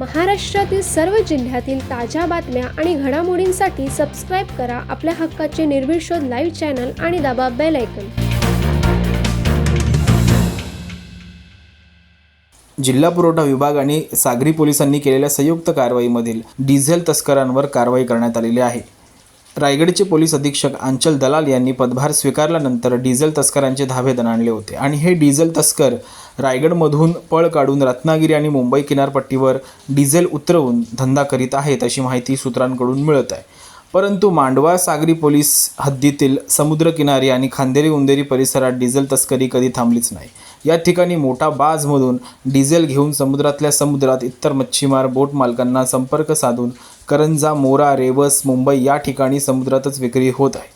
महाराष्ट्रातील सर्व जिल्ह्यातील ताज्या बातम्या आणि घडामोडींसाठी सबस्क्राईब करा आपल्या हक्काचे निर्भीड शोध लाईव्ह चॅनल आणि दाबा बेल आयकॉन। जिल्हा पुरवठा विभाग आणि सागरी पोलिसांनी केलेल्या संयुक्त कारवाईमधील डिझेल तस्करांवर कारवाई करण्यात आलेली आहे। रायगडचे पोलीस अधीक्षक आंचल दलाल यांनी पदभार स्वीकारल्यानंतर डिझेल तस्करांचे धावे दणाणले होते आणि हे डिझेल तस्कर रायगडमधून पळ काढून रत्नागिरी आणि मुंबई किनारपट्टीवर डिझेल उतरवून धंदा करीत आहेत अशी माहिती सूत्रांकडून मिळत आहे। परंतु मांडवा सागरी पोलीस हद्दीतील समुद्रकिनारी आणि खांदेरी उंदेरी परिसरात डिझेल तस्करी कधी थांबलीच नाही। या ठिकाणी मोठा बाजमधून डिझेल घेऊन समुद्रात इतर मच्छीमार बोट मालकांना संपर्क साधून करंजा, मोरा, रेवस, मुंबई या ठिकाणी समुद्रातच विक्री होत आहे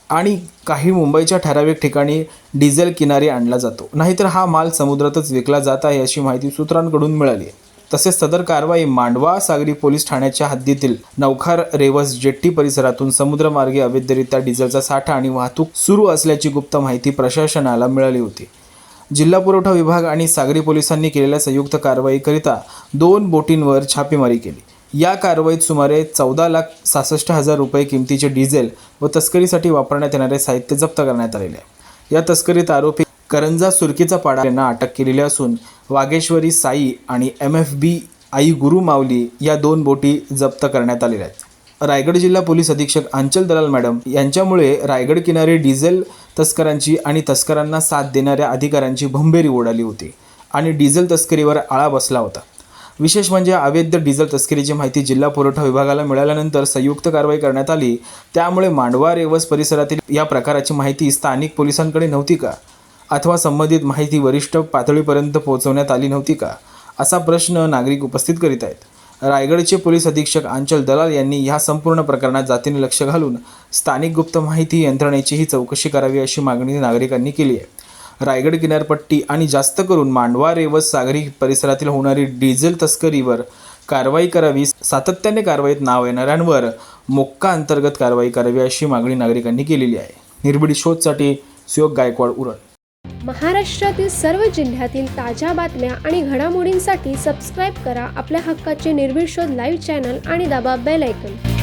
आणि काही मुंबईच्या ठराविक ठिकाणी डिझेल किनारी आणला जातो, नाहीतर हा माल समुद्रातच विकला जात आहे अशी माहिती सूत्रांकडून मिळाली आहे। तसेच सदर कारवाई मांडवा सागरी पोलीस ठाण्याच्या हद्दीतील नौखार, रेवस जेट्टी परिसरातून समुद्रमार्गे अवैधरित्या डिझेलचा साठा आणि वाहतूक सुरू असल्याची गुप्त माहिती प्रशासनाला मिळाली होती। जिल्हा पुरवठा विभाग आणि सागरी पोलिसांनी केलेल्या संयुक्त कारवाईकरिता 2 बोटींवर छापेमारी केली। या कारवाईत सुमारे 14,66,000 रुपये किमतीचे डिझेल व तस्करीसाठी वापरण्यात येणारे साहित्य जप्त करण्यात आलेले आहे। या तस्करीत आरोपी करंजा सुरकीचा पाडा यांना अटक केलेली असून वागेश्वरी साई आणि MFB आई गुरु माऊली या 2 बोटी जप्त करण्यात आलेल्या आहेत। रायगड जिल्हा पोलीस अधीक्षक आंचल दलाल मॅडम यांच्यामुळे रायगड किनारी डिझेल तस्करांची आणि तस्करांना साथ देणाऱ्या अधिकाऱ्यांची भंबेरी उडाली होती आणि डिझेल तस्करीवर आळा बसला होता। विशेष म्हणजे अवैध डिझेल तस्करीची माहिती जिल्हा पुरवठा विभागाला मिळाल्यानंतर संयुक्त कारवाई करण्यात आली। त्यामुळे मांडवा, रेवस परिसरातील या प्रकाराची माहिती स्थानिक पोलिसांकडे नव्हती का, अथवा संबंधित माहिती वरिष्ठ पातळीपर्यंत पोहोचवण्यात आली नव्हती का, असा प्रश्न नागरिक उपस्थित करीत आहेत। रायगडचे पोलीस अधीक्षक आंचल दलाल यांनी ह्या संपूर्ण प्रकरणात जातीने लक्ष घालून स्थानिक गुप्त माहिती यंत्रणेचीही चौकशी करावी अशी मागणी नागरिकांनी केली आहे। रायगड किनारपट्टी आणि जास्त करून मांडवा, रेवस सागरी परिसरातील होणारी डिझेल तस्करीवर कारवाई करावी, सातत्याने कारवाईत नाव येणाऱ्यांवर मोक्का अंतर्गत कारवाई करावी अशी मागणी नागरिकांनी केलेली आहे। निर्भीड शोधसाठी सुयोग गायकवाड, उरण। महाराष्ट्रातील सर्व जिल्ह्यातील ताज्या बातम्या आणि घडामोडींसाठी सबस्क्राईब करा आपल्या हक्काचे निर्भीड शोध लाईव्ह चॅनल आणि दाबा बेल आयकॉन।